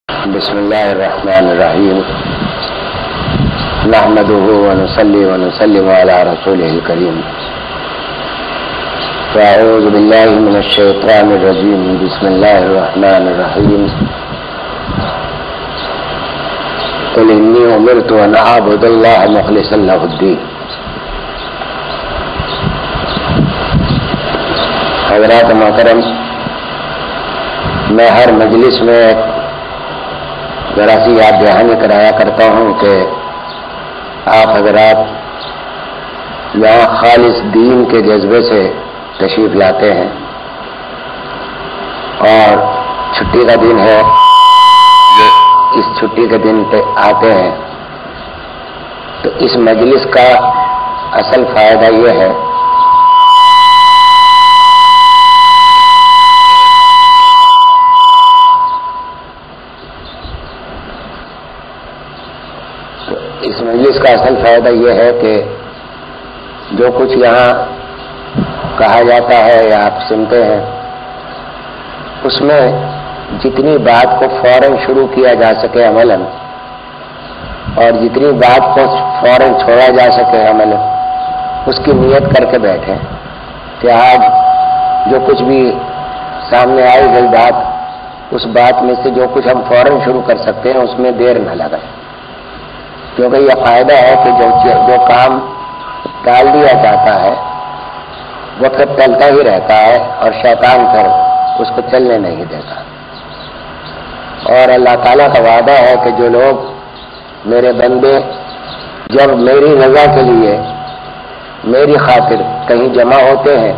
بسم الله الرحمن الرحيم نحمده ونصلي ونسلم على رسوله الكريم فأعوذ بالله من الشيطان الرجيم بسم الله الرحمن الرحيم قل إني أمرت أن أعبد الله مخلصا له الدين. حضرات محترم، میں ہر مجلس میں ذرا سی یاد دہانی کرایا کرتا ہوں کہ آپ حضرات یہاں خالص دین کے جذبے سے تشریف لاتے ہیں اور چھٹی کا دن ہے، اس چھٹی کے دن پہ آتے ہیں تو اس مجلس کا اصل فائدہ یہ ہے یہ ہے کہ جو کچھ یہاں کہا جاتا ہے یا آپ سنتے ہیں اس میں جتنی بات کو فوراً شروع کیا جا سکے عملاً اور جتنی بات کو فوراً چھوڑا جا سکے عملاً اس کی نیت کر کے بیٹھیں کہ آج جو کچھ بھی سامنے آئی گئی بات اس بات میں سے جو کچھ ہم فوراً شروع کر سکتے ہیں اس میں دیر نہ لگائیں، کیونکہ یہ فائدہ ہے کہ جو کام ٹال دیا جاتا ہے وہ پھر چلتا ہی رہتا ہے اور شیطان پھر اس کو چلنے نہیں دیتا. اور اللہ تعالیٰ کا وعدہ ہے کہ جو لوگ میرے بندے جب میری رضا کے لیے میری خاطر کہیں جمع ہوتے ہیں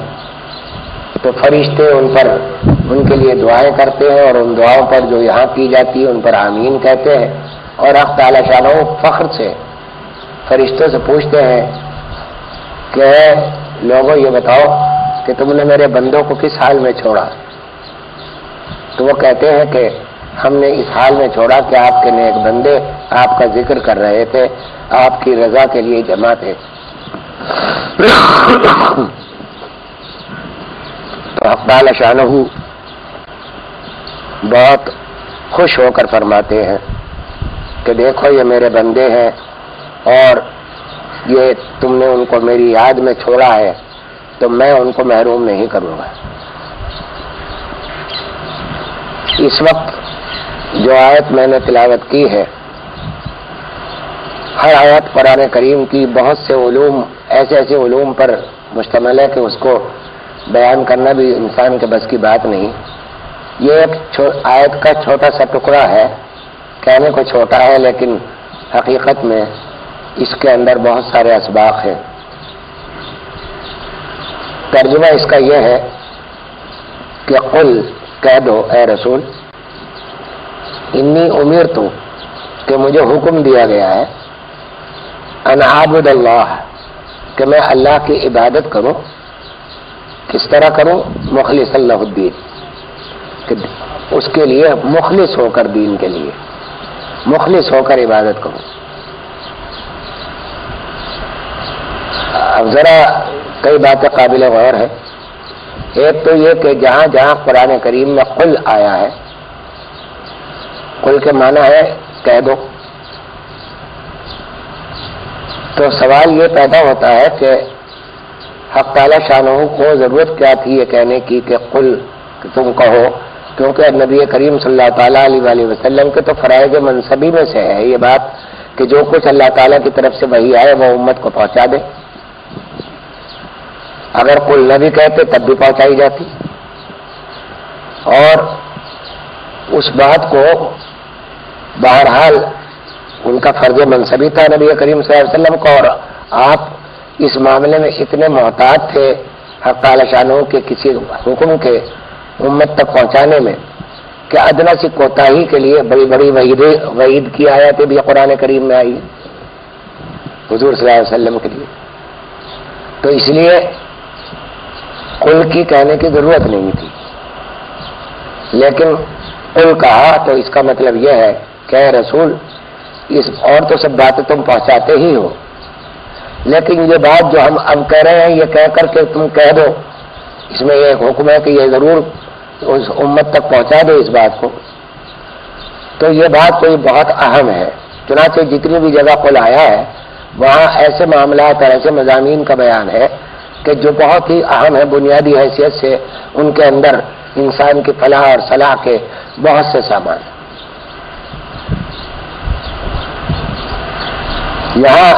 تو فرشتے ان کے لیے دعائیں کرتے ہیں اور ان دعاؤں پر جو یہاں کی جاتی ہے ان پر آمین کہتے ہیں. اور حق تعالیٰ شانہ فخر سے فرشتوں سے پوچھتے ہیں کہ لوگوں یہ بتاؤ کہ تم نے میرے بندوں کو کس حال میں چھوڑا؟ تو وہ کہتے ہیں کہ ہم نے اس حال میں چھوڑا کہ آپ کے نیک بندے آپ کا ذکر کر رہے تھے، آپ کی رضا کے لیے جمع تھے. تو حق تعالیٰ شانہ بہت خوش ہو کر فرماتے ہیں کہ دیکھو یہ میرے بندے ہیں اور یہ تم نے ان کو میری یاد میں چھوڑا ہے تو میں ان کو محروم نہیں کروں گا. اس وقت جو آیت میں نے تلاوت کی ہے، ہر آیت قرآن کریم کی بہت سے علوم ایسے علوم پر مشتمل ہے کہ اس کو بیان کرنا بھی انسان کے بس کی بات نہیں. یہ ایک آیت کا چھوٹا سا ٹکڑا ہے، کہنے کو چھوٹا ہے لیکن حقیقت میں اس کے اندر بہت سارے اسباق ہیں. ترجمہ اس کا یہ ہے کہ قل کہہ دو اے رسول، انی امرت کہ مجھے حکم دیا گیا ہے ان اعبد اللہ کہ میں اللہ کی عبادت کروں. کس طرح کروں؟ مخلص اللہ الدین، کہ اس کے لیے مخلص ہو کر، دین کے لیے مخلص ہو کر عبادت کروں. اب ذرا کئی باتیں قابل غور ہے. ایک تو یہ کہ جہاں جہاں قرآن کریم میں قل آیا ہے، قل کے معنی ہے کہہ دو، تو سوال یہ پیدا ہوتا ہے کہ حق تعالیٰ شانہ کو ضرورت کیا تھی یہ کہنے کی کہ قل کہ تم کہو، کیونکہ نبی کریم صلی اللہ تعالیٰ علیہ وسلم کے تو فرائض منصبی میں سے ہے یہ بات کہ جو کچھ اللہ تعالیٰ کی طرف سے وحی آئے وہ امت کو پہنچا دے. اگر قل نہ بھی کہتے تب بھی پہنچائی جاتی، اور اس بات کو بہرحال ان کا فرض منصبی تھا نبی کریم صلی اللہ علیہ وسلم کو، اور آپ اس معاملے میں اتنے محتاط تھے حق تعالیٰ شانہ کے کسی حکم کے امت تک پہنچانے میں کہ ادنا سی کوتاہی کے لیے بڑی بڑی وعید کی آیتیں بھی قرآن کریم میں آئی حضور صلی اللہ علیہ وسلم کے لیے. تو اس لیے قل کی کہنے کی ضرورت نہیں تھی، لیکن قل کہا تو اس کا مطلب یہ ہے کہ اے رسول اس اور تو سب باتیں تم پہنچاتے ہی ہو، لیکن یہ بات جو ہم اب کہہ رہے ہیں یہ کہہ کر کے تم کہہ دو، اس میں یہ ایک حکم ہے کہ یہ ضرور اس امت تک پہنچا دو اس بات کو تو یہ بات کوئی بہت اہم ہے. چنانچہ جتنی بھی جگہ قل آیا ہے وہاں ایسے معاملات اور ایسے مضامین کا بیان ہے کہ جو بہت ہی اہم ہے, بنیادی حیثیت سے ان کے اندر انسان کی فلاح اور صلاح کے بہت سے سامان ہیں. یہاں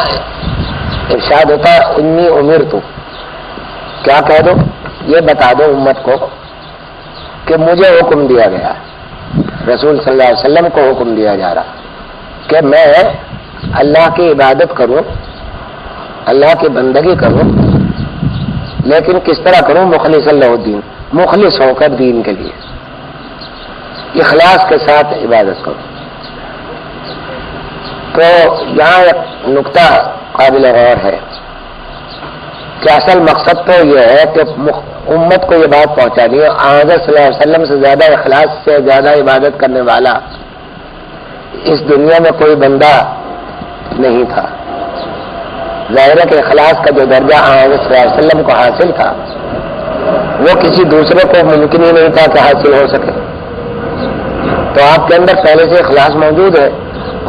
ارشاد ہوتا ہے انی امرت, کیا کہہ دو, یہ بتا دو امت کو کہ مجھے حکم دیا گیا, رسول صلی اللہ علیہ وسلم کو حکم دیا جا رہا کہ میں اللہ کی عبادت کروں, اللہ کی بندگی کروں, لیکن کس طرح کروں؟ مخلص اللہ الدین, مخلص ہو کر دین کے لیے اخلاص کے ساتھ عبادت کروں. تو یہاں ایک نقطہ قابل غور ہے کہ اصل مقصد تو یہ ہے کہ امت کو یہ بات پہنچانی ہے حضرت صلی اللہ علیہ وسلم سے زیادہ اخلاص سے زیادہ عبادت کرنے والا اس دنیا میں کوئی بندہ نہیں تھا. ظاہر ہے کہ اخلاص کا جو درجہ حضرت صلی اللہ علیہ وسلم کو حاصل تھا وہ کسی دوسرے کو ممکن ہی نہیں تھا کہ حاصل ہو سکے. تو آپ کے اندر پہلے سے اخلاص موجود ہے,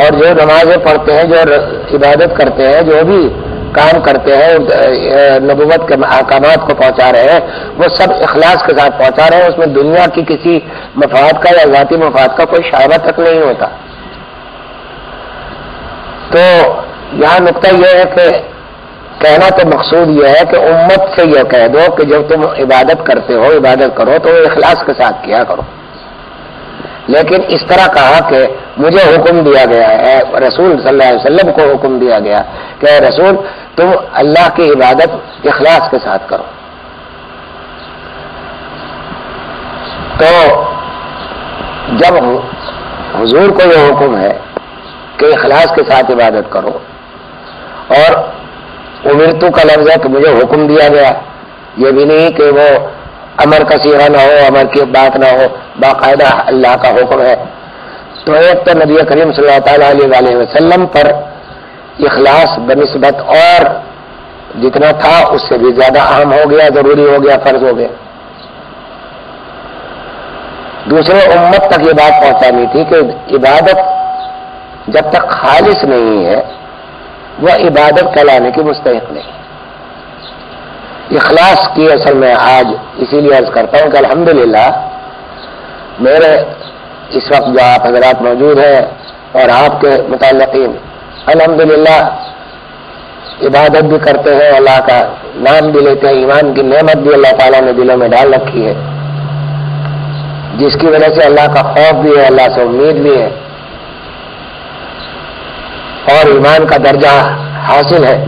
اور جو نمازیں پڑھتے ہیں, جو عبادت کرتے ہیں, جو بھی کام کرتے ہیں, نبوت کے احکامات کو پہنچا رہے ہیں, وہ سب اخلاص کے ساتھ پہنچا رہے ہیں. اس میں دنیا کی کسی مفاد کا یا ذاتی مفاد کا کوئی شائبہ تک نہیں ہوتا. تو یہاں نقطہ یہ ہے کہ کہنا تو مقصود یہ ہے کہ امت سے یہ کہہ دو کہ جب تم عبادت کرتے ہو, عبادت کرو تو اخلاص کے ساتھ کیا کرو. لیکن اس طرح کہا کہ مجھے حکم دیا گیا ہے, رسول صلی اللہ علیہ وسلم کو حکم دیا گیا کہ اے رسول تم اللہ کی عبادت اخلاص کے ساتھ کرو. تو جب حضور کو یہ حکم ہے کہ اخلاص کے ساتھ عبادت کرو, اور امرتو کا لفظ ہے کہ مجھے حکم دیا گیا, یہ بھی نہیں کہ وہ امر کا صیغہ نہ ہو, امر کی بات نہ ہو, باقاعدہ اللہ کا حکم ہے. تو ایک تو نبی کریم صلی اللہ تعالیٰ علیہ وسلم پر اخلاص بنسبت اور جتنا تھا اس سے بھی زیادہ اہم ہو گیا, ضروری ہو گیا, فرض ہو گیا. دوسرے امت تک یہ بات پہنچانی تھی کہ عبادت جب تک خالص نہیں ہے وہ عبادت کہلانے کی مستحق نہیں. اخلاص کی اصل میں آج اسی لیے عرض کرتا ہوں کہ الحمدللہ میرے اس وقت جو آپ حضرات موجود ہیں اور آپ کے متعلقین الحمدللہ عبادت بھی کرتے ہیں, اللہ کا نام بھی لیتے ہیں, ایمان کی نعمت بھی اللہ تعالیٰ نے دلوں میں ڈال رکھی ہے, جس کی وجہ سے اللہ کا خوف بھی ہے, اللہ سے امید بھی ہے, اور ایمان کا درجہ حاصل ہے.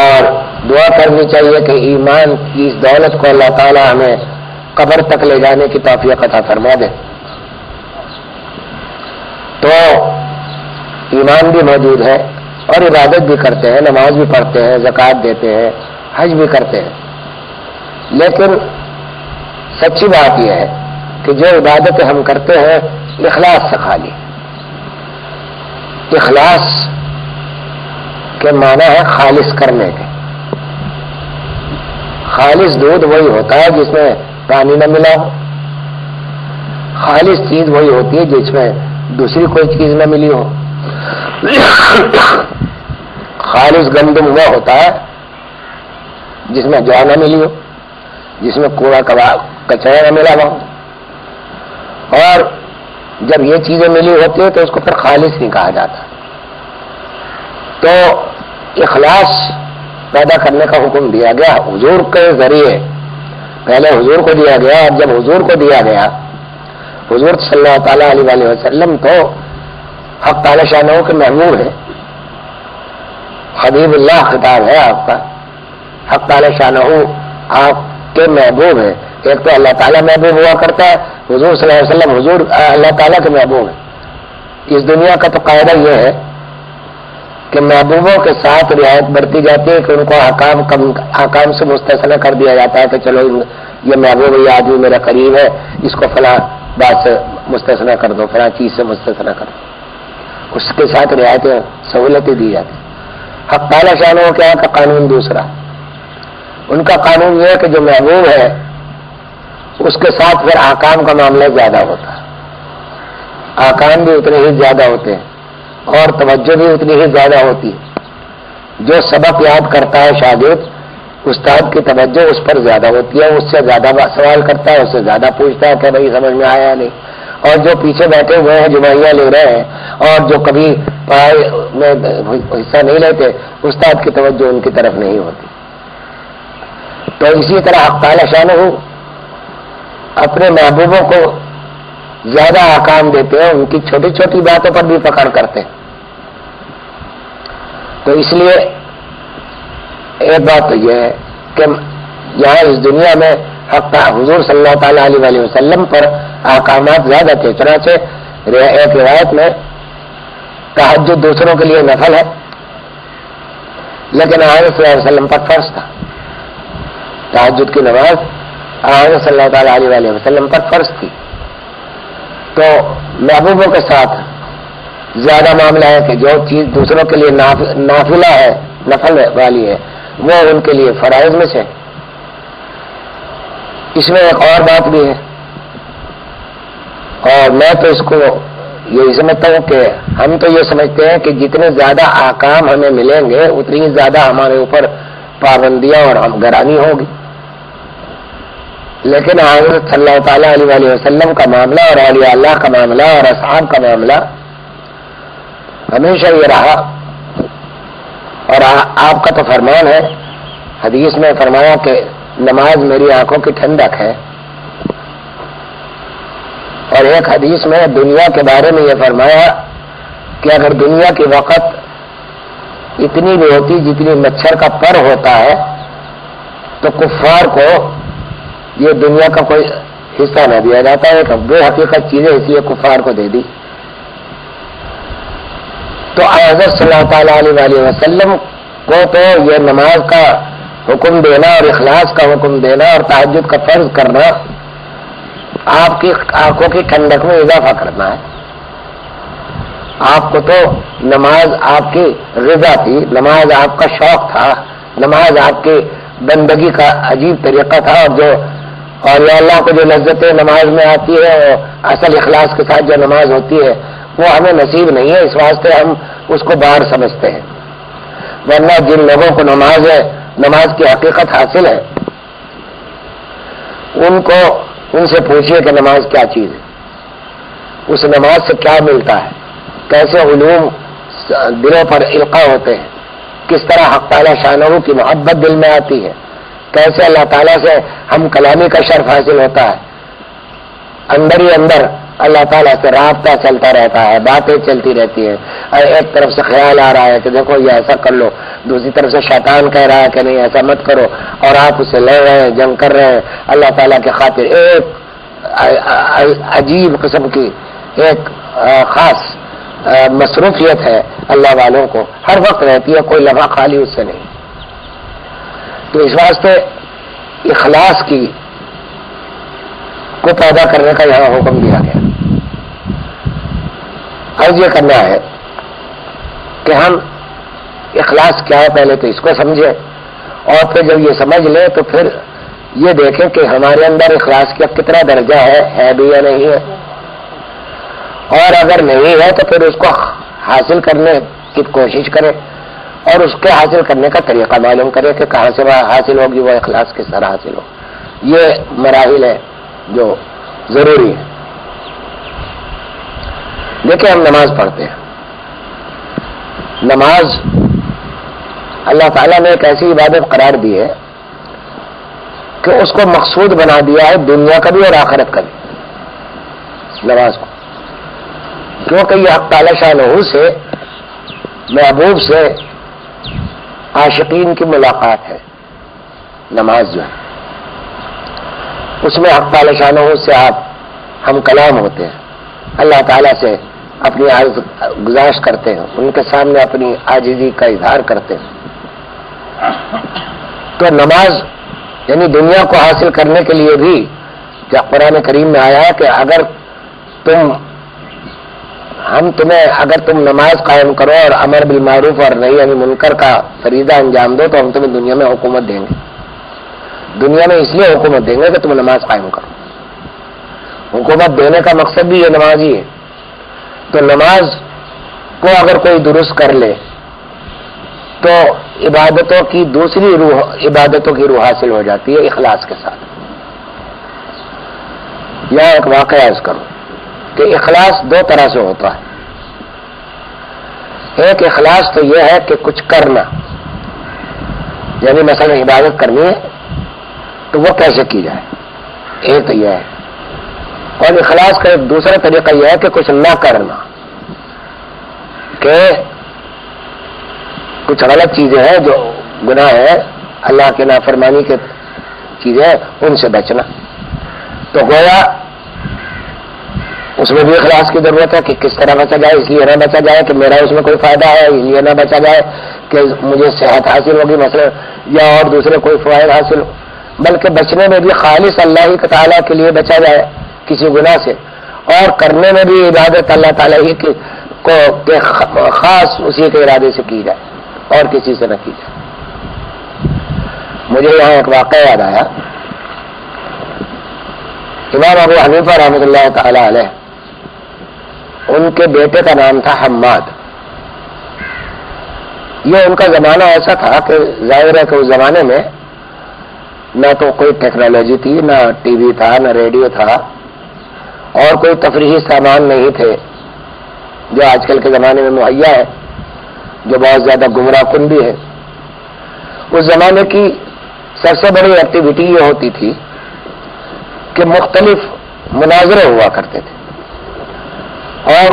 اور دعا کرنی چاہیے کہ ایمان کی اس دولت کو اللہ تعالیٰ ہمیں قبر تک لے جانے کی توفیق عطا فرما دے. تو ایمان بھی موجود ہے اور عبادت بھی کرتے ہیں, نماز بھی پڑھتے ہیں, زکوٰۃ دیتے ہیں, حج بھی کرتے ہیں. لیکن سچی بات یہ ہے کہ جو عبادتیں ہم کرتے ہیں اخلاص سے خالی. اخلاص کے معنی ہے خالص کرنے کے. خالص دودھ وہی ہوتا ہے جس میں پانی نہ ملا ہو, خالص چیز وہی ہوتی ہے جس میں دوسری کوئی چیز نہ ملی ہو. خالص گندم وہ ہوتا ہے جس میں جو نہ ملی ہو, جس میں کوڑا کچرا نہ ملا ہو. اور جب یہ چیزیں ملی ہوتی ہیں تو اس کو پھر خالص نہیں کہا جاتا. تو اخلاص پیدا کرنے کا حکم دیا گیا حضور کے ذریعے. پہلے حضور کو دیا گیا, اور جب حضور کو دیا گیا, حضور صلی اللہ تعالیٰ علیہ وسلم تو حق تعالی شانہ کے محبوب ہے, حبیب اللہ خطاب ہے آپ کا. حق تعالی شانہ آپ کے محبوب ہے. ایک تو اللہ تعالیٰ محبوب ہوا کرتا ہے, حضور صلی اللہ علیہ وسلم حضور اللہ تعالیٰ کے محبوب ہے. اس دنیا کا تو قاعدہ یہ ہے کہ محبوبوں کے ساتھ رعایت برتی جاتی ہے کہ ان کو حکام سے مستثنی کر دیا جاتا ہے کہ چلو یہ محبوب یہ آدمی میرا قریب ہے, اس کو فلاں بات سے مستثنی کر دو, فلاں چیز سے مستثنی کر دو. اس کے ساتھ رعایتیں سہولتیں دی جاتی. حق تعالی شانہ کے یہاں کا قانون دوسرا. ان کا قانون یہ ہے کہ جو محبوب ہے اس کے ساتھ پھر احکام کا معاملہ زیادہ ہوتا ہے. آکام بھی اتنے ہی زیادہ ہوتے ہیں اور توجہ بھی اتنی ہی زیادہ ہوتی ہے۔ جو سبق یاد کرتا ہے شاگرد، استاد کی توجہ اس پر زیادہ ہوتی ہے، اس سے زیادہ سوال کرتا ہے، اس سے زیادہ پوچھتا ہے کہ بھائی سمجھ میں آیا یا نہیں۔ اور جو پیچھے بیٹھے ہوئے ہیں جمعیاں لے رہے ہیں اور جو کبھی پڑھائی میں حصہ نہیں لیتے، استاد کی توجہ ان کی طرف نہیں ہوتی۔ تو اسی طرح حق تعالی شانہ اپنے محبوبوں کو زیادہ احکام دیتے ہیں، ان کی چھوٹی چھوٹی باتوں پر بھی پکڑ کرتے ہیں۔ تو اس لیے ایک بات تو یہ ہے کہ یہاں اس دنیا میں حضور صلی اللہ تعالی علیہ وسلم پر احکامات زیادہ تھے، چنانچہ ایک روایت میں تہجد دوسروں کے لیے نفل ہے لیکن حضرت صلی اللہ علیہ وسلم پر فرض تھا۔ تہجد کی نماز حضرت صلی اللہ تعالی علیہ وسلم پر فرض تھی۔ تو محبوبوں کے ساتھ زیادہ معاملہ ہے کہ جو چیز دوسروں کے لیے نافلہ ہے، نفل والی ہے، وہ ان کے لیے فرائض میں سے۔ اس میں ایک اور بات بھی ہے، اور میں تو اس کو یہی سمجھتا ہوں کہ ہم تو یہ سمجھتے ہیں کہ جتنے زیادہ احکام ہمیں ملیں گے اتنی ہی زیادہ ہمارے اوپر پابندیاں اور گرانی ہوگی، لیکن حضرت صلی اللہ تعالی علیہ وسلم کا معاملہ اور اولیاء اللہ کا معاملہ اور اصحاب کا معاملہ ہمیشہ یہ رہا۔ اور آپ کا تو فرمان ہے، حدیث میں فرمایا کہ نماز میری آنکھوں کی ٹھنڈک ہے، اور ایک حدیث میں دنیا کے بارے میں یہ فرمایا کہ اگر دنیا کی وقت اتنی بھی ہوتی جتنی مچھر کا پر ہوتا ہے تو کفار کو یہ دنیا کا کوئی حصہ نہ دیا جاتا ہے، کہ بے حقیقت چیزیں اس لیے کفار کو دے دی۔ تو حضرت صلی اللہ تعالی علیہ وسلم کو تو یہ نماز کا حکم دینا اور اخلاص کا حکم دینا اور تہجد کا فرض کرنا آپ کی آنکھوں کی ٹھنڈک میں اضافہ کرنا ہے۔ آپ کو تو نماز آپ کی غذا تھی، نماز آپ کا شوق تھا، نماز آپ کی بندگی کا عجیب طریقہ تھا، اور جو اولیاء اللہ کو جو لذتیں نماز میں آتی ہے اور اصل اخلاص کے ساتھ جو نماز ہوتی ہے وہ ہمیں نصیب نہیں ہے، اس واسطے ہم اس کو باہر سمجھتے ہیں۔ ورنہ جن لوگوں کو نماز کی حقیقت حاصل ہے ان سے پوچھئے کہ نماز کیا چیز ہے، اس نماز سے کیا ملتا ہے، کیسے علوم دلوں پر القاء ہوتے ہیں، کس طرح حق تعالی شانہ کی محبت دل میں آتی ہے، کیسے اللہ تعالیٰ سے ہم کلامی کا شرف حاصل ہوتا ہے، اندر ہی اندر اللہ تعالیٰ سے رابطہ چلتا رہتا ہے، باتیں چلتی رہتی ہیں، ایک طرف سے خیال آ رہا ہے کہ دیکھو یہ ایسا کر لو، دوسری طرف سے شیطان کہہ رہا ہے کہ نہیں ایسا مت کرو، اور آپ اسے لڑ رہے ہیں، جنگ کر رہے ہیں اللہ تعالیٰ کے خاطر۔ ایک عجیب قسم کی ایک خاص مصروفیت ہے اللہ والوں کو، ہر وقت رہتی ہے، کوئی لمحہ خالی اس سے نہیں۔ تو اس واسطے اخلاص کو پیدا کرنے کا یہاں حکم دیا گیا۔ عرض یہ کرنا ہے کہ ہم اخلاص کیا ہے پہلے تو اس کو سمجھیں، اور پھر جب یہ سمجھ لیں تو پھر یہ دیکھیں کہ ہمارے اندر اخلاص کا کتنا درجہ ہے بھی یا نہیں ہے، اور اگر نہیں ہے تو پھر اس کو حاصل کرنے کی کوشش کریں اور اس کے حاصل کرنے کا طریقہ معلوم کریں کہ کہاں سے حاصل ہوگی وہ اخلاص کس طرح حاصل ہو۔ یہ مراحل ہے جو ضروری ہے۔ دیکھیں ہم نماز پڑھتے ہیں، نماز اللہ تعالیٰ نے ایک ایسی عبادت قرار دی ہے کہ اس کو مقصود بنا دیا ہے دنیا کا بھی اور آخرت کا بھی، نماز کو، کیونکہ یہ حق تعالی شانہ سے محبوب سے عاشقین کی ملاقات ہے۔ نماز جو ہے اس میں حق تعالی شانہ سے ہم کلام ہوتے ہیں، اللہ تعالیٰ سے اپنی گزارش کرتے ہیں، ان کے سامنے اپنی عاجزی کا اظہار کرتے ہیں۔ تو نماز یعنی دنیا کو حاصل کرنے کے لیے بھی جب قرآن کریم میں آیا کہ اگر تم نماز قائم کرو اور امر بالمعروف اور نہی عن المنکر کا فریضہ انجام دو تو ہم تمہیں دنیا میں حکومت دیں گے۔ دنیا میں اس لیے حکومت دیں گے کہ تم نماز قائم کرو، حکومت دینے کا مقصد بھی یہ نماز ہی ہے، تو نماز کو اگر کوئی درست کر لے تو عبادتوں کی دوسری روح، عبادتوں کی روح حاصل ہو جاتی ہے اخلاص کے ساتھ. یہاں ایک واقعہ عرض کروں کہ اخلاص دو طرح سے ہوتا ہے. ایک اخلاص تو یہ ہے کہ کچھ کرنا، یعنی مثلا عبادت کرنی ہے تو وہ کیسے کی جائے، ایک تو یہ ہے. اور اخلاص کا ایک دوسرا طریقہ یہ ہے کہ کچھ نہ کرنا، کہ کچھ غلط چیزیں ہیں جو گناہ ہے، اللہ کے نافرمانی کے چیزیں ان سے بچنا. تو گویا اس میں بھی اخلاص کی ضرورت ہے کہ کس طرح بچا جائے. اس لیے نہ بچا جائے کہ میرا اس میں کوئی فائدہ ہے، اس لیے نہ بچا جائے کہ مجھے صحت حاصل ہوگی مثلا، یا اور دوسرے کوئی فوائد حاصل ہو، بلکہ بچنے میں بھی خالص اللہ ہی تعالیٰ کے لیے بچا جائے کسی گناہ سے، اور کرنے میں بھی عبادت اللہ تعالیٰ ہی کو خاص اسی کے ارادے سے کی جائے اور کسی سے نہ کی جائے. مجھے یہاں ایک واقعہ یاد آیا. امام ابو حنیفہ رحمۃ اللہ تعالی علیہ، ان کے بیٹے کا نام تھا حماد. یہ ان کا زمانہ ایسا تھا کہ ظاہر ہے کہ اس زمانے میں نہ تو کوئی ٹیکنالوجی تھی، نہ ٹی وی تھا، نہ ریڈیو تھا، اور کوئی تفریحی سامان نہیں تھے جو آج کل کے زمانے میں مہیا ہے، جو بہت زیادہ گمراہ کن بھی ہے. اس زمانے کی سب سے بڑی ایکٹیویٹی یہ ہوتی تھی کہ مختلف مناظرے ہوا کرتے تھے، اور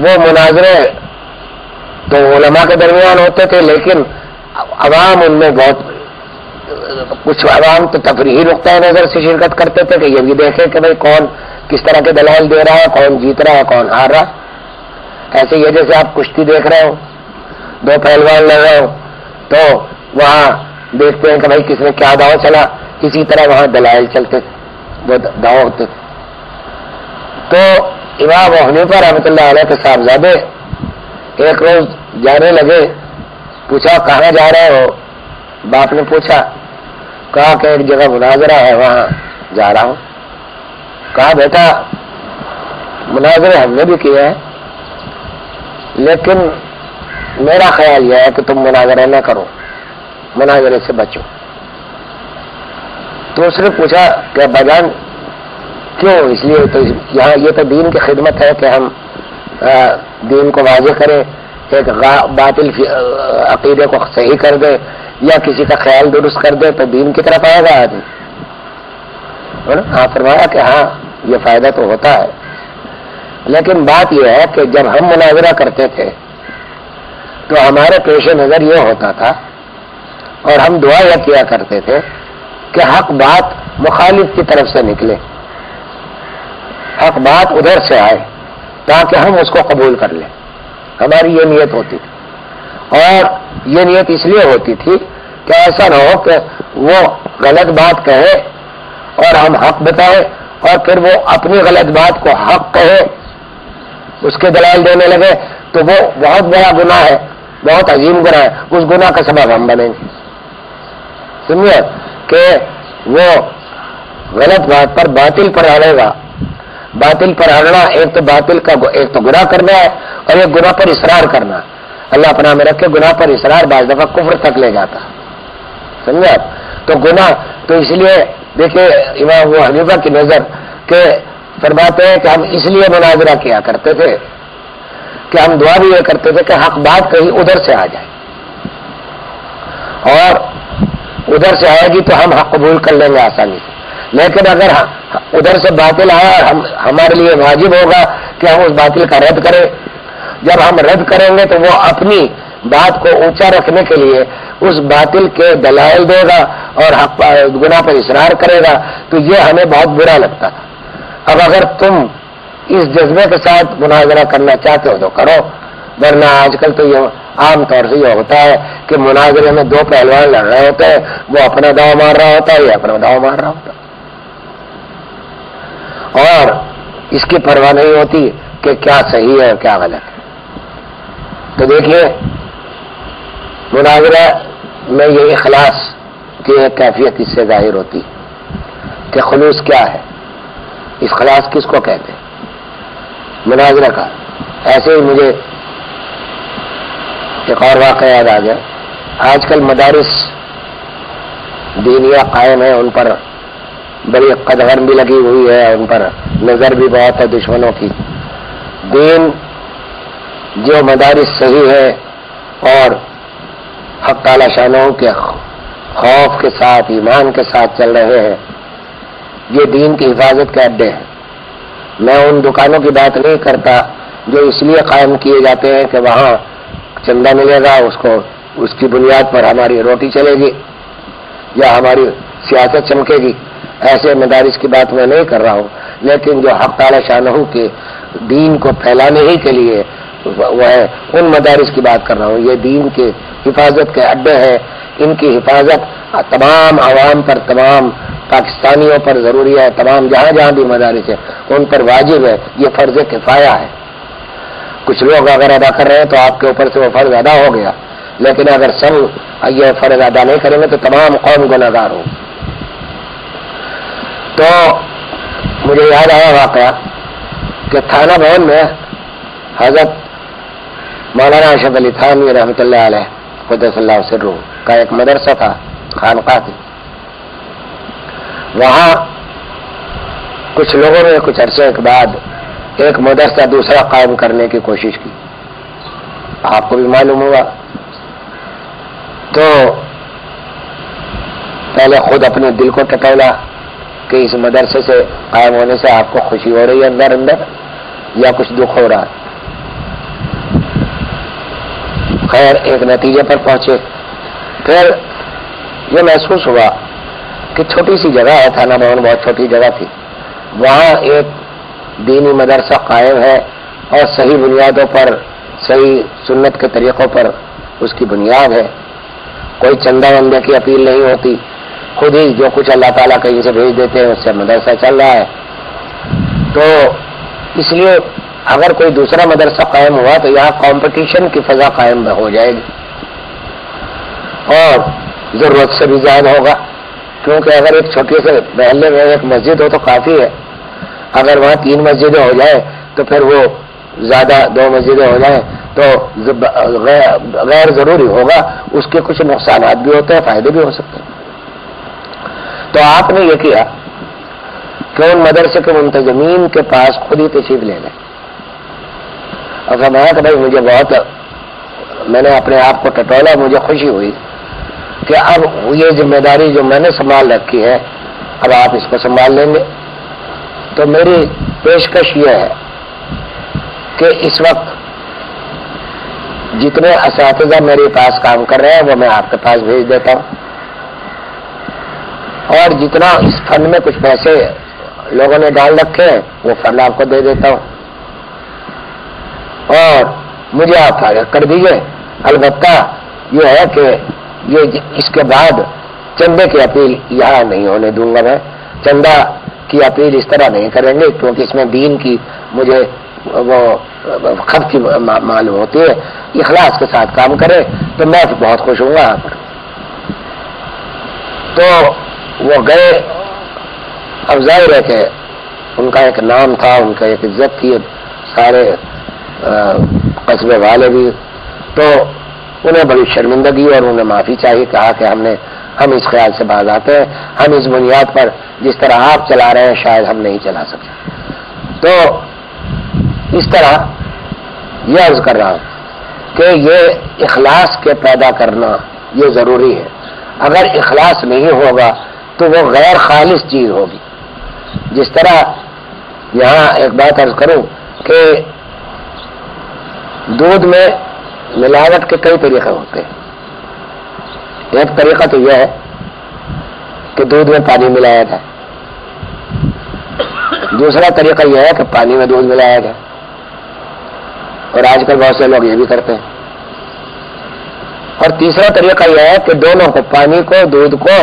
وہ مناظرے تو علماء کے درمیان ہوتے تھے، لیکن عوام ان میں بہت کچھ عوام تو تفریحی نقطۂ نظر سے شرکت کرتے تھے کہ یہ بھی دیکھیں کہ بھائی کون کس طرح کے دلائل دے رہا ہے، کون جیت رہا ہے، کون ہار رہا. ایسے یہ جیسے آپ کشتی دیکھ رہے ہو، دو پہلوان لڑ رہے ہو، تو وہاں دیکھتے ہیں کہ بھائی کس نے کیا داؤ چلا، اسی طرح وہاں دلائل چلتے تھے، وہ داؤ ہوتے تھے. تو امام ابو حنیفہ رحمۃ اللہ علیہ کے صاحبزادے ایک روز جانے لگے. پوچھا کہاں جا رہے ہو؟ باپ نے پوچھا. کہا کہ ایک جگہ مناظرہ ہے وہاں جا رہا ہوں. کہا بیٹا مناظرے ہم نے بھی کیے ہیں، لیکن میرا خیال یہ ہے کہ تم مناظرہ نہ کرو، مناظرے سے بچو. تو اس نے پوچھا کہ بجان کیوں؟ اس لیے تو یہاں یہ تو دین کی خدمت ہے کہ ہم دین کو واضح کریں، ایک باطل عقیدے کو صحیح کر دے یا کسی کا خیال درست کر دے تو دین کی طرف آئے گا آدمی. ہاں فرمایا کہ ہاں یہ فائدہ تو ہوتا ہے، لیکن بات یہ ہے کہ جب ہم مناظرہ کرتے تھے تو ہمارے پیش نظر یہ ہوتا تھا اور ہم دعا یہ کیا کرتے تھے کہ حق بات مخالف کی طرف سے نکلے، حق بات ادھر سے آئے تاکہ ہم اس کو قبول کر لیں. ہماری یہ نیت ہوتی تھی، اور یہ نیت اس لیے ہوتی تھی کہ ایسا نہ ہو کہ وہ غلط بات کہے اور ہم حق بتائیں اور پھر وہ اپنی غلط بات کو حق کہے، اس کے دلائل دینے لگے، تو وہ بہت بڑا گناہ ہے، بہت عظیم گناہ ہے. اس گناہ کا سبب ہم بنیں گے. سمجھے کہ وہ غلط بات پر باطل پر اڑے گا. باطل پر اڑنا ایک تو باطل کا ایک تو گناہ کرنا ہے اور ایک گناہ پر اصرار کرنا. اللہ پناہ میں رکھے گناہ پر اصرار بعض دفعہ کفر تک لے جاتا. سمجھے؟ تو گناہ تو اس لیے دیکھیں امام ابو حنیفہ کی نظر کہ فرماتے ہیں کہ ہم اس لیے مناظرہ کیا کرتے تھے کہ ہم دعا بھی یہ کرتے تھے کہ حق بات کہیں ادھر سے آ جائے، اور ادھر سے آئے گی تو ہم حق قبول کر لیں گے آسانی سے. لیکن اگر ادھر سے باطل آیا ہمارے لیے واجب ہوگا کہ ہم اس باطل کا رد کریں. جب ہم رد کریں گے تو وہ اپنی بات کو اونچا رکھنے کے لیے اس باطل کے دلائل دے گا اور حق گناہ پر اصرار کرے گا، تو یہ ہمیں بہت برا لگتا تھا. اب اگر تم اس جذبے کے ساتھ مناظرہ کرنا چاہتے ہو تو کرو، ورنہ آج کل تو یہ عام طور سے یہ ہوتا ہے کہ مناظرے میں دو پہلوان لڑ رہے ہوتے ہیں، وہ اپنا داؤ مار رہا ہوتا ہے، یہ اپنا داؤ مار رہا ہوتا ہے، اور اس کی پرواہ نہیں ہوتی کہ کیا صحیح ہے اور کیا غلط ہے. تو دیکھیے مناظرہ میں یہ اخلاص کی ایک کیفیت اس سے ظاہر ہوتی کہ خلوص کیا ہے، اخلاص کس کو کہتے ہیں؟ مناظرہ کا ایسے ہی مجھے ایک اور واقعہ یاد آ گیا. آج کل مدارس دینیہ قائم ہے، ان پر بڑی قدغن بھی لگی ہوئی ہے، ان پر نظر بھی بہت ہے دشمنوں کی. دین جو مدارس صحیح ہے اور حق تعالی شانوں کے خوف کے ساتھ ایمان کے ساتھ چل رہے ہیں، یہ دین کی حفاظت کے اڈے ہیں. میں ان دکانوں کی بات نہیں کرتا جو اس لیے قائم کیے جاتے ہیں کہ وہاں چندہ ملے گا، اس کی بنیاد پر ہماری روٹی چلے گی یا ہماری سیاست چمکے گی. ایسے مدارس کی بات میں نہیں کر رہا ہوں، لیکن جو حق تعالی شانہ کے دین کو پھیلانے ہی کے لیے وہ ہے، ان مدارس کی بات کر رہا ہوں. یہ دین کے حفاظت کے اڈے ہیں. ان کی حفاظت تمام عوام پر، تمام پاکستانیوں پر ضروری ہے. تمام جہاں جہاں بھی مدارس ہیں ان پر واجب ہے. یہ فرض کفایہ ہے. کچھ لوگ اگر ادا کر رہے ہیں تو آپ کے اوپر سے وہ فرض ادا ہو گیا، لیکن اگر سب یہ فرض ادا نہیں کریں گے تو تمام قوم گنہگار ہو. تو مجھے یاد آیا واقعہ کہ تھانہ بھون میں حضرت مولانا اشرف علی تھانوی رحمۃ اللہ علیہ قدس اللہ سرہ کا ایک مدرسہ تھا، خانقاہ تھی. وہاں کچھ لوگوں نے کچھ عرصے کے بعد ایک مدرسہ دوسرا قائم کرنے کی کوشش کی. آپ کو بھی معلوم ہوا. تو پہلے خود اپنے دل کو ٹٹولا کہ اس مدرسے سے قائم ہونے سے آپ کو خوشی ہو رہی ہے اندر اندر یا کچھ دکھ ہو رہا ہے. خیر ایک نتیجے پر پہنچے. پھر یہ محسوس ہوا کہ چھوٹی سی جگہ ہے، تھانہ بھون بہت چھوٹی جگہ تھی، وہاں ایک دینی مدرسہ قائم ہے اور صحیح بنیادوں پر، صحیح سنت کے طریقوں پر اس کی بنیاد ہے. کوئی چندہ وندے کی اپیل نہیں ہوتی، خود ہی جو کچھ اللہ تعالیٰ کہیں سے بھیج دیتے ہیں اس سے مدرسہ چل رہا ہے. تو اس لیے اگر کوئی دوسرا مدرسہ قائم ہوا تو یہاں کمپٹیشن کی فضا قائم ہو جائے گی اور ضرورت سے بھی زیادہ ہوگا. کیونکہ اگر ایک چھوٹے سے محلے میں ایک مسجد ہو تو کافی ہے. اگر وہاں 3 مسجدیں ہو جائیں تو پھر وہ زیادہ 2 مسجدیں ہو جائیں تو غیر ضروری ہوگا. اس کے کچھ نقصانات بھی ہوتے ہیں، فائدے بھی ہو سکتے ہیں. تو آپ نے یہ کیا کہ ان مدرسے کے منتظمین کے پاس خود ہی تشریف لے گئے اور فرمایا کہ بھائی مجھے بہت، میں نے اپنے آپ کو ٹٹولا، مجھے خوشی ہوئی کہ اب یہ ذمہ داری جو میں نے سنبھال رکھی ہے اب آپ اس کو سنبھال لیں گے. تو میری پیشکش یہ ہے کہ اس وقت جتنے اساتذہ میرے پاس کام کر رہے ہیں وہ میں آپ کے پاس بھیج دیتا ہوں، اور جتنا اس فنڈ میں کچھ پیسے لوگوں نے ڈال رکھے ہیں وہ فنڈ آپ کو دے دیتا ہوں اور مجھے آپ فارغ کر دیجیے. البتہ یہ ہے کہ یہ اس کے بعد چندے کی اپیل یہاں نہیں ہونے دوں گا. میں چندہ کی اپیل اس طرح نہیں کریں گے کیونکہ اس میں دین کی مجھے وہ خط کی معلوم ہوتی ہے. اخلاص کے ساتھ کام کرے تو میں بہت خوش ہوں گا. تو وہ گئے. اب ظاہر ہے کہ ان کا ایک نام تھا، ان کا ایک عزت تھی، سارے قصبے والے بھی. تو انہیں بڑی شرمندگی اور انہیں معافی چاہیے. کہا کہ ہم اس خیال سے باز آتے ہیں، ہم اس بنیاد پر جس طرح آپ چلا رہے ہیں شاید ہم نہیں چلا سکتے. تو اس طرح یہ عرض کر رہا ہوں کہ یہ اخلاص کے پیدا کرنا یہ ضروری ہے. اگر اخلاص نہیں ہوگا تو وہ غیر خالص چیز ہوگی. جس طرح یہاں ایک بات عرض کروں کہ دودھ میں ملاوٹ کے کئی طریقے ہوتے ہیں. ایک طریقہ تو یہ ہے کہ دودھ میں پانی ملایا جائے. دوسرا طریقہ یہ ہے کہ پانی میں دودھ ملایا جائے، اور آج کل بہت سے لوگ یہ بھی کرتے ہیں. اور تیسرا طریقہ یہ ہے کہ دونوں کو، پانی کو، دودھ کو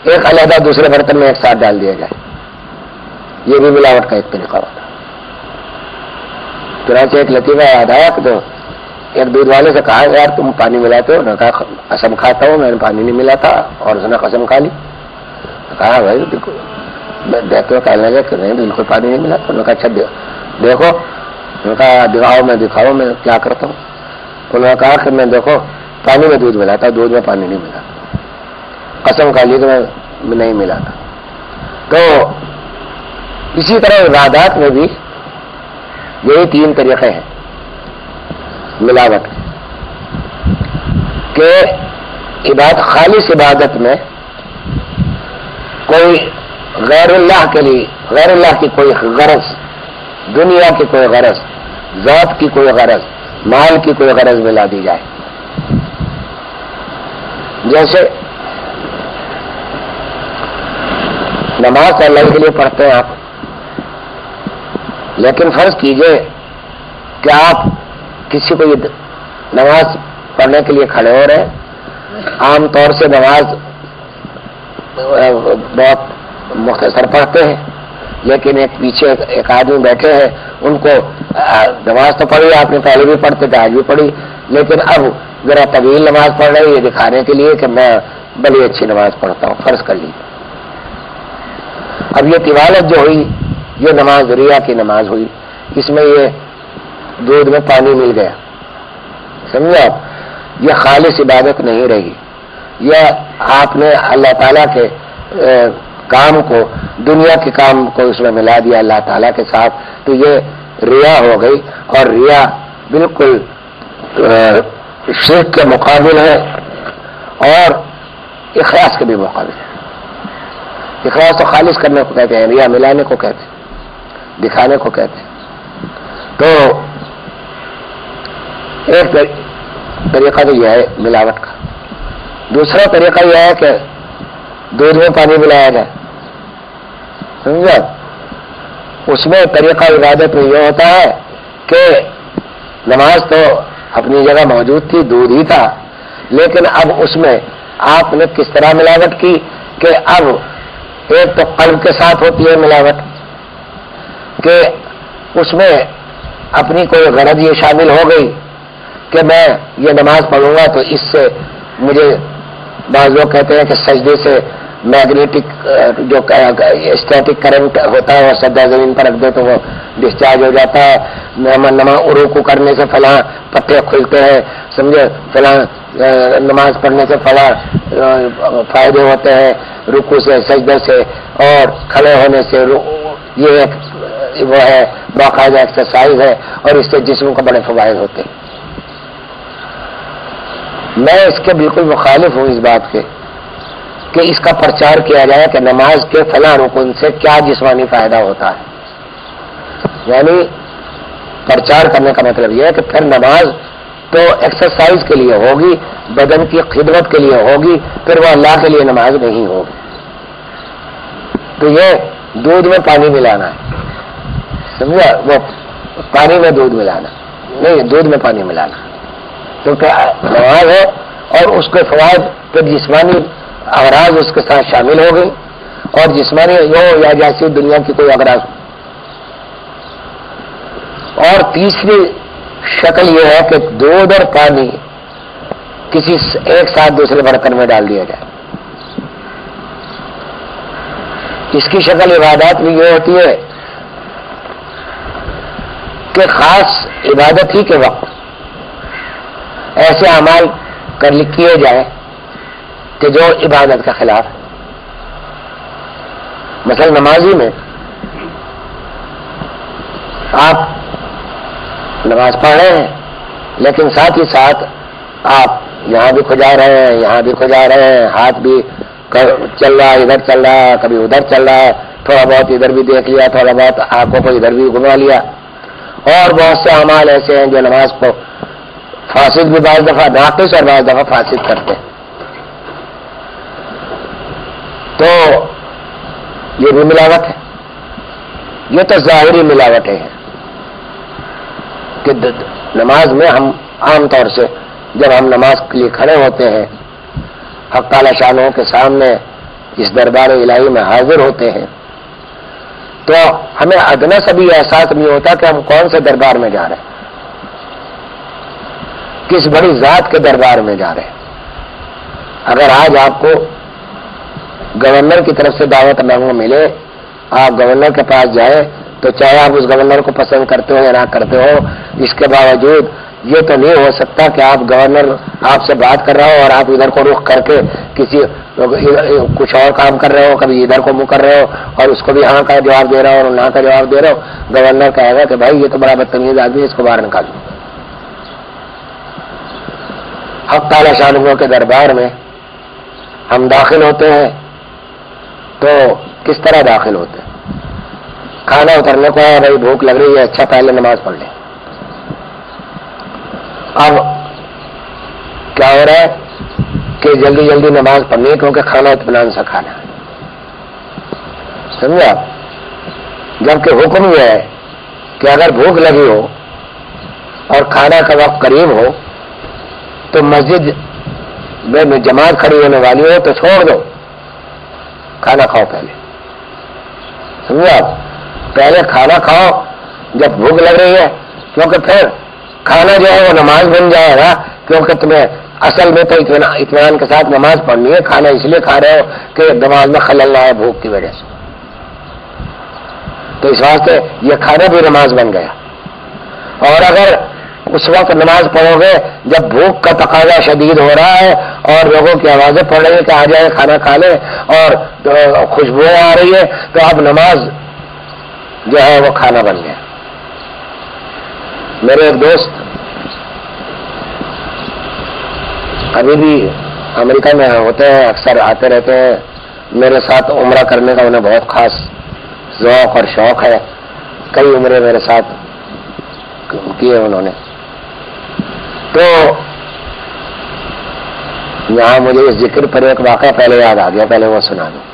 ایک علیحدہ دوسرے برتن میں ایک ساتھ ڈال دیا جائے. یہ بھی ملاوٹ کا ایک طریقہ ہوتا ہے. چنانچہ ایک لطیفہ یاد آیا کہ تو ایک دودھ والے سے کہا یار تم پانی ملاتے ہو؟ نے کہا قسم کھاتا ہوں میں نے پانی نہیں ملاتا. اور اس نے قسم کھا لی. کہا بھائی بالکل، میں دیکھتے ہوئے کہنے لگا کہ نہیں بالکل پانی نہیں ملاتا. انہوں نے کہا اچھا دیکھو انہوں نے کہا دکھاؤ میں کیا کرتا ہوں. انہوں نے کہا کہ میں دیکھو پانی میں دودھ ملاتا، دودھ میں پانی نہیں ملاتا. قسم کھا لی کہ میں نہیں ملاتا. تو اسی طرح عبادات میں بھی یہی 3 طریقے ہیں ملاوٹ کہ خالص عبادت میں کوئی غیر اللہ کے لیے، غیر اللہ کی کوئی غرض، دنیا کی کوئی غرض، ذات کی کوئی غرض، مال کی کوئی غرض ملا دی جائے. جیسے نماز اللہ کے لیے پڑھتے ہیں آپ، لیکن فرض کیجئے کہ آپ کسی کو نماز پڑھنے کے لیے کھڑے ہو رہے ہیں. عام طور سے نماز بہت مختصر پڑھتے ہیں، لیکن پیچھے ایک آدمی بیٹھے ہیں، ان کو نماز تو پڑھی آپ نے پہلے بھی پڑھتے تھے، آج بھی پڑھی، لیکن اب ذرا طویل نماز پڑھ رہے ہیں یہ دکھانے کے لیے کہ میں بڑی اچھی نماز پڑھتا ہوں. فرض کر لیجیے اب یہ طوالت جو ہوئی یہ نماز ریا کی نماز ہوئی، اس میں یہ دودھ میں پانی مل گیا، سمجھے آپ؟ یہ خالص عبادت نہیں رہی، یہ آپ نے اللہ تعالیٰ کے کام کو، دنیا کے کام کو اس میں ملا دیا اللہ تعالیٰ کے ساتھ، تو یہ ریا ہو گئی. اور ریا بالکل شرک کے مقابل ہے اور اخلاص کے بھی مقابل ہے. اخلاص تو خالص کرنے کو کہتے ہیں، ریا ملانے کو کہتے ہیں، دکھانے کو کہتے ہیں. تو ایک طریقہ تو یہ ہے ملاوٹ کا. دوسرا طریقہ یہ ہے کہ دودھ میں پانی ملایا جائے، سمجھا؟ اس میں طریقہ عبادت میں یہ ہوتا ہے کہ نماز تو اپنی جگہ موجود تھی، دودھ ہی تھا، لیکن اب اس میں آپ نے کس طرح ملاوٹ کی کہ اب ایک تو قلب کے ساتھ ہوتی ہے ملاوٹ کہ اس میں اپنی کوئی غرض یہ شامل ہو گئی کہ میں یہ نماز پڑھوں گا تو اس سے مجھے، بعض لوگ کہتے ہیں کہ سجدے سے میگنیٹک جو اسٹیٹک کرنٹ ہوتا ہے وہ سجدہ زمین پر رکھ دے تو وہ ڈسچارج ہو جاتا ہے. رکوع کرنے سے فلاں پٹے کھلتے ہیں، سمجھے، فلاں نماز پڑھنے سے فلاں فائدے ہوتے ہیں، رکوع سے، سجدے سے اور کھڑے ہونے سے. یہ ایک وہ ہے باقاعدہ ایکسرسائز ہے اور اس سے جسم کو بڑے فوائد ہوتے ہیں. میں اس کے بالکل مخالف ہوں اس بات کے کہ اس کا پرچار کیا جائے کہ نماز کے فلاں رکن سے کیا جسمانی فائدہ ہوتا ہے. یعنی پرچار کرنے کا مطلب یہ ہے کہ پھر نماز تو ایکسرسائز کے لیے ہوگی، بدن کی خدمت کے لیے ہوگی، پھر وہ اللہ کے لیے نماز نہیں ہوگی. تو یہ دودھ میں پانی ملانا ہے، سمجھا؟ وہ پانی میں دودھ ملانا نہیں، دودھ میں پانی ملانا، کیونکہ نماز ہے اور اس کے فوائد پھر جسمانی اغراض اس کے ساتھ شامل ہو گئی، اور جسمانی ہو یا جیسی دنیا کی کوئی اغراض. اور تیسری شکل یہ ہے کہ دودھ اور پانی کسی ایک ساتھ دوسرے برتن میں ڈال دیا جائے. اس کی شکل عبادات میں یہ ہوتی ہے کہ خاص عبادت ہی کے وقت ایسے اعمال کیے جائیں کہ جو عبادت کے خلاف ہے. مثلا نمازی میں آپ نماز پڑھ رہے ہیں لیکن ساتھ ہی ساتھ آپ یہاں بھی کھجا رہے ہیں، یہاں بھی کھجا رہے ہیں، ہاتھ بھی چل رہا ہے، ادھر چل رہا ہے، کبھی ادھر چل رہا ہے، تھوڑا بہت ادھر بھی دیکھ لیا، تھوڑا بہت آنکھوں کو ادھر بھی گھما لیا. اور بہت سے اعمال ایسے ہیں جو نماز کو فاسد بھی بعض دفعہ ناقص اور بعض دفعہ فاسد کرتے ہیں. تو یہ بھی ملاوٹ ہے. یہ تو ظاہری ملاوٹیں ہیں کہ نماز میں ہم عام طور سے جب ہم نماز کے لیے کھڑے ہوتے ہیں، حق تعالی شانوں کے سامنے اس دربار الہی میں حاضر ہوتے ہیں، تو ہمیں ادنا سا بھی احساس نہیں ہوتا کہ ہم کون سے دربار میں جا رہے ہیں، کس بڑی ذات کے دربار میں جا رہے ہیں. اگر آج آپ کو گورنر کی طرف سے دعوت نامہ ملے، آپ گورنر کے پاس جائیں تو چاہے آپ اس گورنر کو پسند کرتے ہو یا نہ کرتے ہو، اس کے باوجود یہ تو نہیں ہو سکتا کہ آپ گورنر آپ سے بات کر رہا ہو اور آپ ادھر کو رخ کر کے کسی کچھ اور کام کر رہے ہو، کبھی ادھر کو منہ کر رہے ہو اور اس کو بھی ہاں کا جواب دے رہا ہو اور نہ کا جواب دے رہے ہو. گورنر کہے گا کہ بھائی یہ تو بڑا بدتمیز آدمی ہے، اس کو باہر نکالو. حق تعالی شانہ کے دربار میں ہم داخل ہوتے ہیں تو کس طرح داخل ہوتے ہیں؟ کھانا اترنے کو ہے، بھائی بھوک لگ رہی ہے، اچھا پہلے نماز پڑھ لیں. اب کیا ہو رہا ہے کہ جلدی جلدی نماز پڑھنی ہے کیونکہ کھانا اطمینان سے کھانا ہے. سمجھا؟ جبکہ حکم یہ ہے کہ اگر بھوک لگی ہو اور کھانا کا وقت قریب ہو تو مسجد میں جماعت کھڑی ہونے والی ہو تو چھوڑ دو، کھانا کھاؤ پہلے. سمجھا؟ پہلے کھانا کھاؤ جب بھوک لگ رہی ہے، کیونکہ پھر کھانا جو ہے وہ نماز بن جائے گا. کیونکہ تمہیں اصل میں تو اطمینان کے ساتھ نماز پڑھنی ہے، کھانا اس لیے کھا رہے ہو کہ نماز میں خلل نہ آئے بھوک کی وجہ سے. تو اس واسطے یہ کھانا بھی نماز بن گیا. اور اگر اس وقت نماز پڑھو گے جب بھوک کا تقاضا شدید ہو رہا ہے اور لوگوں کی آوازیں پڑ رہی ہیں کہ آ جائے کھانا کھا لیں اور خوشبوئیں آ رہی ہے، تو اب نماز جو ہے وہ کھانا بن گیا. میرے ایک دوست ابھی بھی امریکہ میں ہوتے ہیں، اکثر آتے رہتے ہیں میرے ساتھ. عمرہ کرنے کا انہیں بہت خاص ذوق اور شوق ہے. کئی عمرے میرے ساتھ کیے انہوں نے. تو یہاں مجھے اس ذکر پر ایک واقعہ پہلے یاد آ گیا، پہلے وہ سنا دوں،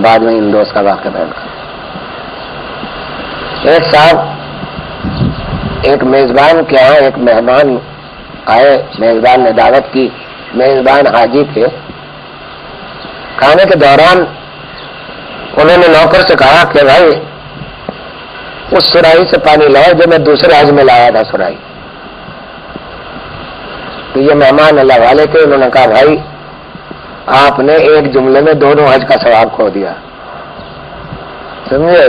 بعد میں ان دوست کا واقعہ بیان کروں. ایک صاحب ایک میزبان کے یہاں ایک مہمان آئے، میزبان نے دعوت کی، میزبان حاجی تھے. کھانے کے دوران انہوں نے نوکر سے کہا کہ بھائی اس سراہی سے پانی لاؤ جو میں دوسرے حج میں لایا تھا سراہی. تو یہ مہمان اللہ والے تھے، انہوں نے کہا بھائی آپ نے ایک جملے میں دونوں حج کا ثواب کھو دیا. سمجھے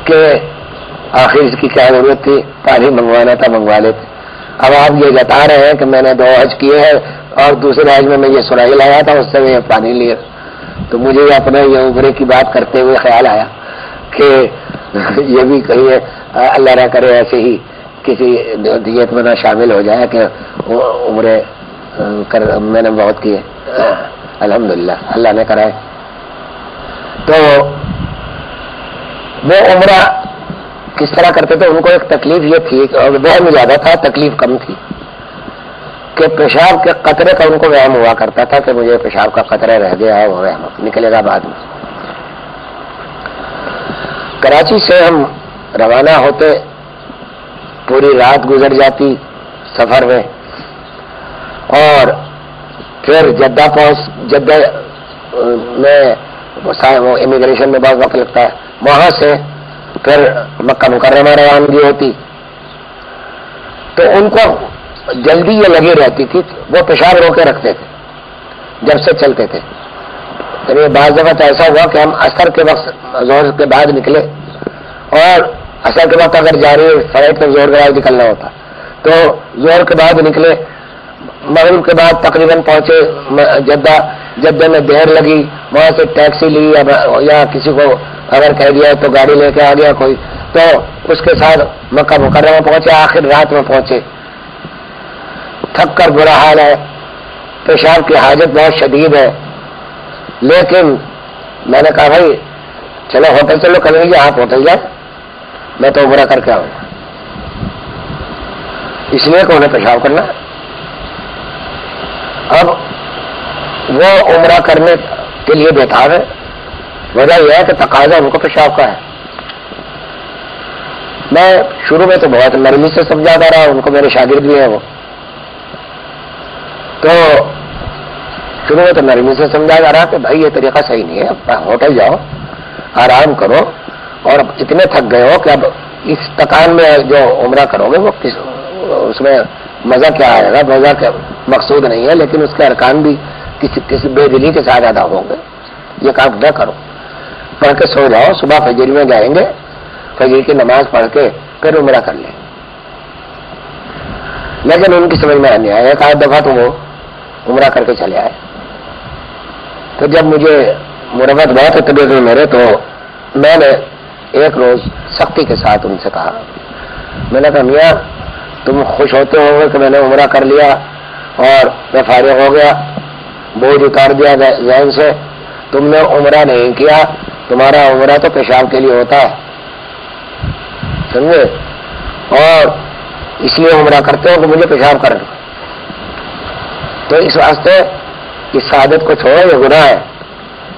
کہ آخر اس کی کیا ضرورت تھی، پانی منگوانا تھا منگوا لیتے. اب آپ یہ جتا رہے ہیں کہ میں نے 2 حج کیے ہیں اور دوسرے حج میں یہ سراہی لایا تھا، اس سے میں پانی لیا. تو مجھے اپنے یہ عمرے کی بات کرتے ہوئے خیال آیا کہ یہ بھی کہیں اللہ نہ کرے ایسے ہی کسی دیت میں نہ شامل ہو جائے کہ عمرے میں نے بہت کیے، الحمدللہ اللہ نے کرائے. تو وہ عمرہ کس طرح کرتے تھے؟ ان کو ایک تکلیف یہ تھی، اور وہم زیادہ تھا، تکلیف کم تھی، کہ پیشاب کے قطرے کا ان کو وہم ہوا کرتا تھا کہ مجھے پیشاب کا قطرہ رہ گیا ہے، وہ وہم نکلے گا بعد میں. کراچی سے ہم روانہ ہوتے، پوری رات گزر جاتی سفر میں، اور پھر جدہ جدہ میں امیگریشن میں بہت وقت لگتا ہے، وہاں سے پھر مکہ مکرمہ روانگی ہوتی. تو ان کو جلدی یہ لگی رہتی تھی، وہ پیشاب روکے رکھتے تھے جب سے چلتے تھے. یعنی بعض دفعہ تو ایسا ہوا کہ ہم عصر کے وقت زور کے بعد نکلے، اور عصر کے وقت اگر جا رہی فلائٹ میں زور کے بعد نکلنا ہوتا تو زور کے بعد نکلے، مغرب کے بعد تقریباً پہنچے جدہ میں دیر لگی، وہاں سے ٹیکسی لی یا کسی کو اگر کہہ دیا تو گاڑی لے کے آ گیا کوئی، تو اس کے ساتھ مکہ مکرمہ پہنچے، آخر رات میں پہنچے، تھک کر برا حال ہے، پیشاب کی حاجت بہت شدید ہے. لیکن میں نے کہا بھائی چلو ہوٹل چلو کریں گے، آپ ہوٹل جائیں، میں تو عمرہ کر کے آؤں، اس لیے کہ انہیں پیشاب کرنا. اب وہ عمرہ کرنے کے لیے بیٹھا ہے، وجہ یہ ہے کہ تقاضا ان کو پیشاب کا ہے. میں شروع میں تو بہت نرمی سے سمجھاتا رہا، ان کو میرے شاگرد بھی ہیں وہ، تو شروع میں تو نرمی سے سمجھایا رہا کہ بھائی یہ طریقہ صحیح نہیں ہے، اب ہوٹل جاؤ آرام کرو، اور اب اتنے تھک گئے ہو کہ اب اس تکان میں جو عمرہ کرو گے وہ اس میں مزہ کیا آئے گا، مزہ کا مقصود نہیں ہے، لیکن اس کے ارکان بھی کسی بے دلی کے ساتھ ادا ہوں گے، یہ کام نہ کرو. پڑھ کے سو جاؤ، صبح فجر میں جائیں گے، فجر کی نماز پڑھ کے پھر عمرہ کر لیں۔ لیکن ان کی سمجھ میں نہیں آیا، ایک آدھ دفعہ تو وہ عمرہ کر کے چلے آئے۔ تو جب مجھے مربت بہت ہے طبیعت میں میرے، تو میں نے ایک روز سختی کے ساتھ ان سے کہا، میں نے کہا میاں تم خوش ہوتے ہو کہ میں نے عمرہ کر لیا اور میں فارغ ہو گیا، بوجھ اتار دیا ذہن سے، تم نے عمرہ نہیں کیا، تمہارا عمرہ تو پیشاب کے لیے ہوتا ہے، سمجھے، اور اس لیے عمرہ کرتے ہو کہ مجھے پیشاب کر دو۔ تو اس واسطے اس عادت کو چھوڑو، یہ گناہ ہے۔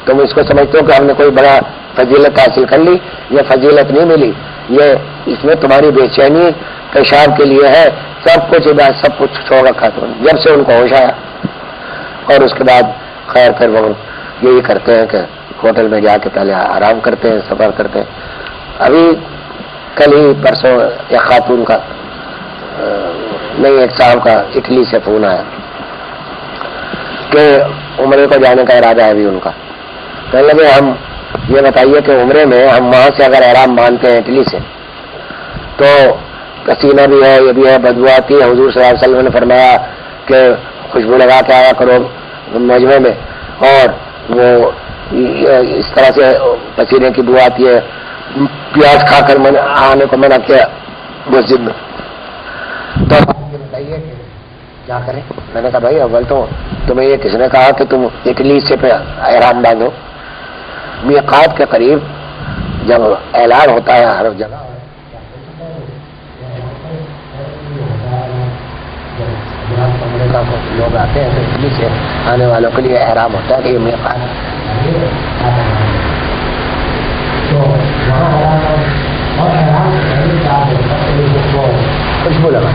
تم اس کو سمجھتے ہو کہ ہم نے کوئی بڑا فضیلت حاصل کر لی، یہ فضیلت نہیں ملی، یہ اس میں تمہاری بے چینی پیشاب کے لیے ہے، سب کچھ چھوڑ رکھا تم۔ جب سے ان کو ہوش آیا، اور اس کے بعد خیر پھر وہ یہی کرتے ہیں کہ ہوٹل میں جا کے پہلے آرام کرتے ہیں، سفر کرتے ہیں۔ ابھی کل ہی پرسوں ایک خاتون کا نہیں ایک صاحب کا اٹلی سے فون آیا کہ عمرے کو جانے کا ارادہ ہے ابھی ان کا۔ کہنے لگے ہم یہ بتائیے کہ عمرے میں ہم وہاں سے اگر احرام باندھتے ہیں اٹلی سے تو پسینہ بھی ہے، یہ بھی ہے، بدبو آتی ہے، حضور صلی اللہ علیہ وسلم نے فرمایا کہ خوشبو لگا کے آیا کرو مجمع میں، اور وہ اس طرح سے پسینے کی بو آتی ہے، پیاز کھا کر آنے کو منع کیا مسجد میں۔ تو بتائیے کہ کیا کریں؟ میں نے کہا بھائی اول تو تمہیں یہ کس نے کہا کہ تم اٹلی سے پہ احرام باندھو؟ میقات کے قریب جب اعلان ہوتا ہے ہر جگہ امریکہ کو لوگ آتے ہیں تو اٹلی سے آنے والوں کے لیے احرام ہوتا ہے کہ یہ میقات خوشبو لگا۔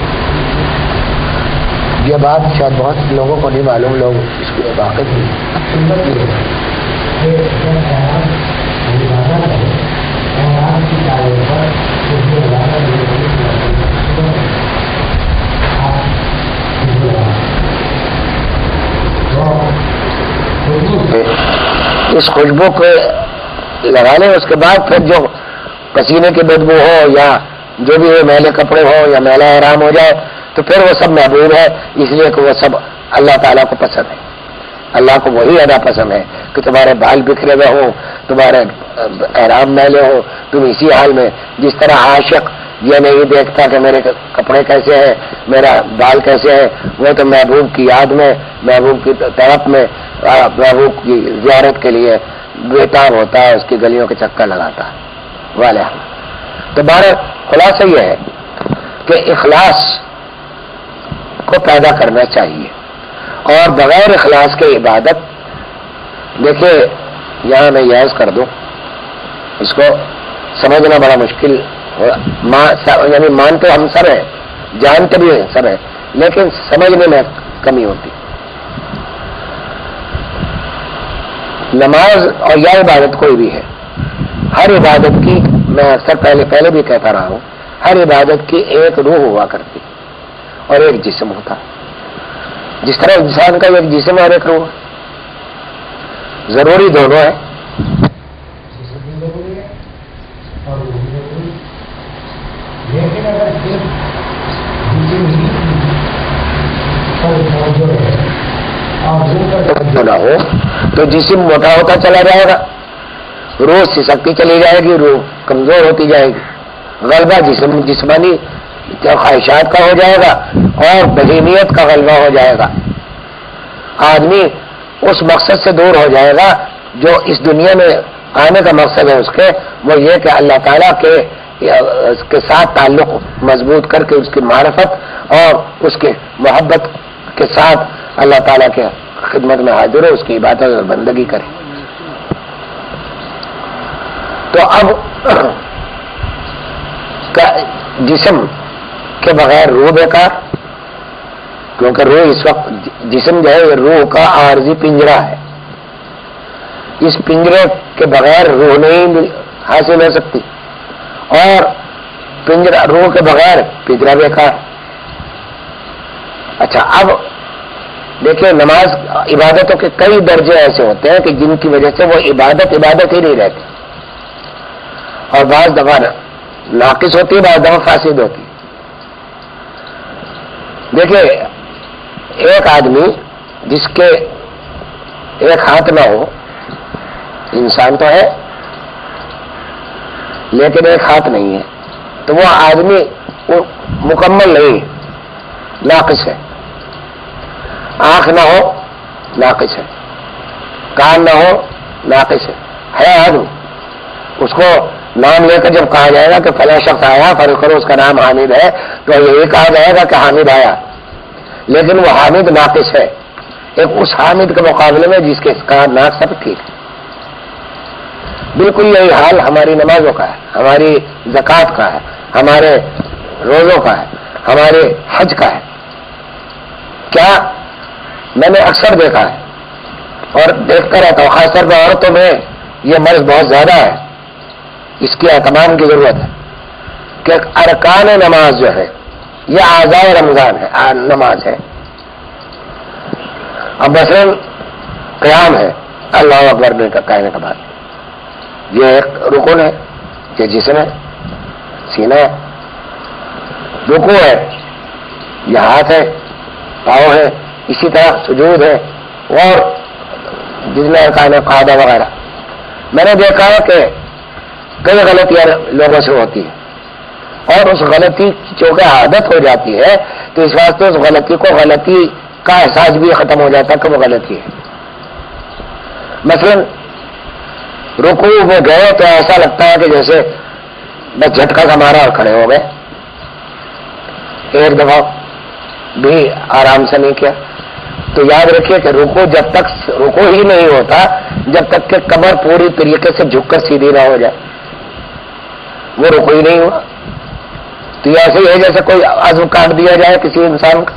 یہ بات شاید بہت لوگوں کو نہیں معلوم، لوگ اس کے واقف بھی اس خوشبو کو لگانے، اس کے بعد پھر جو پسینے کی بدبو ہو یا جو بھی میلے کپڑے ہو یا میلا احرام ہو جائے تو پھر وہ سب محبوب ہے، اس لیے کہ وہ سب اللہ تعالیٰ کو پسند ہے۔ اللہ کو وہی ادا پسند ہے کہ تمہارے بال بکھرے ہوئے ہوں، تمہارے احرام میلے ہوں، تم اسی حال میں، جس طرح عاشق یہ نہیں دیکھتا کہ میرے کپڑے کیسے ہیں، میرا بال کیسے ہے، وہ تو محبوب کی یاد میں، محبوب کی طرف میں، محبوب کی زیارت کے لیے بےتاب ہوتا ہے، اس کی گلیوں کے چکر لگاتا ہے والے۔ تو بہرحال خلاصہ یہ ہے کہ اخلاص کو پیدا کرنا چاہیے، اور بغیر اخلاص کے عبادت، دیکھیے یہاں میں یہ عرض کر دوں، اس کو سمجھنا بڑا مشکل، یعنی مانتے ہم سب ہیں، جانتے بھی سب ہیں، لیکن سمجھنے میں کمی ہوتی۔ نماز اور یا عبادت کوئی بھی ہے، ہر عبادت کی، میں اکثر پہلے بھی کہتا رہا ہوں، ہر عبادت کی ایک روح ہوا کرتی اور ایک جسم ہوتا، جس طرح انسان کا ایک جسم اور ایک روح، ضروری دونوں ہے۔ لیکن اگر جو نہ ہو تو جسم موٹا ہوتا چلا جائے گا، روح سسکتی چلی جائے گی، روح کمزور ہوتی جائے گی، غلبہ جسمانی خواہشات کا ہو جائے گا اور بہیمیت کا غلبہ ہو جائے گا، آدمی اس مقصد سے دور ہو جائے گا جو اس دنیا میں آنے کا مقصد ہے اس کے، وہ یہ کہ اللہ تعالیٰ کے ساتھ تعلق مضبوط کر کے اس کی معرفت اور اس کی محبت کے ساتھ اللہ تعالیٰ کے خدمت میں حاضر ہو، اس کی عبادت اور بندگی کرے۔ تو اب جسم کے بغیر روح بیکار، کیونکہ روح اس وقت، جسم جو ہے روح کا عارضی پنجرا ہے، اس پنجرے کے بغیر روح نہیں حاصل ہو سکتی، اور پنجرا روح کے بغیر پنجرا بیکار۔ اچھا اب دیکھیں، نماز عبادتوں کے کئی درجے ایسے ہوتے ہیں کہ جن کی وجہ سے وہ عبادت ہی نہیں رہتی، اور بعض دفعہ ناقص ہوتی ہے، بعض دفعہ فاسد ہوتی ہے۔ دیکھیے ایک آدمی جس کے ایک ہاتھ نہ ہو، انسان تو ہے لیکن ایک ہاتھ نہیں ہے، تو وہ آدمی مکمل نہیں، ناقص ہے۔ آنکھ نہ ہو ناقص ہے، کان نہ ہو ناقص ہے آدمی۔ اس کو نام لے کر جب کہا جائے گا کہ فلاں شخص آیا، فرض کرو اس کا نام حامد ہے، تو یہی کہا جائے گا کہ حامد آیا، لیکن وہ حامد ناقص ہے ایک اس حامد کے مقابلے میں جس کے کان ناک سب ٹھیک ہے۔ بالکل یہی حال ہماری نمازوں کا ہے، ہماری زکوٰۃ کا ہے، ہمارے روزوں کا ہے، ہمارے حج کا ہے۔ کیا میں نے اکثر دیکھا ہے اور دیکھتا رہتا ہوں، خاص طور پر عورتوں میں یہ مرض بہت زیادہ ہے، اس کی اہتمام کی ضرورت ہے کہ ارکان نماز جو ہے یہ اعضاء رمضان ہے، نماز ہے۔ اب مثلا قیام ہے، اللہ اکبر کہنے کے بعد یہ ایک رکن ہے، یہ جسم ہے، سینہ ہے، رکوع ہے، یہ ہاتھ ہے، پاؤں ہے، اسی طرح سجود ہے اور جتنے ارکان قاعدہ وغیرہ۔ میں نے دیکھا ہے کہ کئی غلطیاں لوگوں سے ہوتی ہیں اور اس غلطی چونکہ عادت ہو جاتی ہے تو اس واسطے اس غلطی کو غلطی کا احساس بھی ختم ہو جاتا ہے کہ وہ غلطی ہے۔ مثلا رکوع میں گئے تو ایسا لگتا ہے کہ جیسے بس جھٹکا کا مارا اور کھڑے ہو گئے، ایک دفعہ بھی آرام سے نہیں کیا۔ تو یاد رکھیے کہ رکوع جب تک رکوع ہی نہیں ہوتا جب تک کہ کمر پوری طریقے سے جھک کر سیدھی نہ ہو جائے، وہ رکوع ہی نہیں ہوا۔ تو یہ ایسے ہی ہے جیسے کوئی عزم کاٹ دیا جائے کسی انسان کا،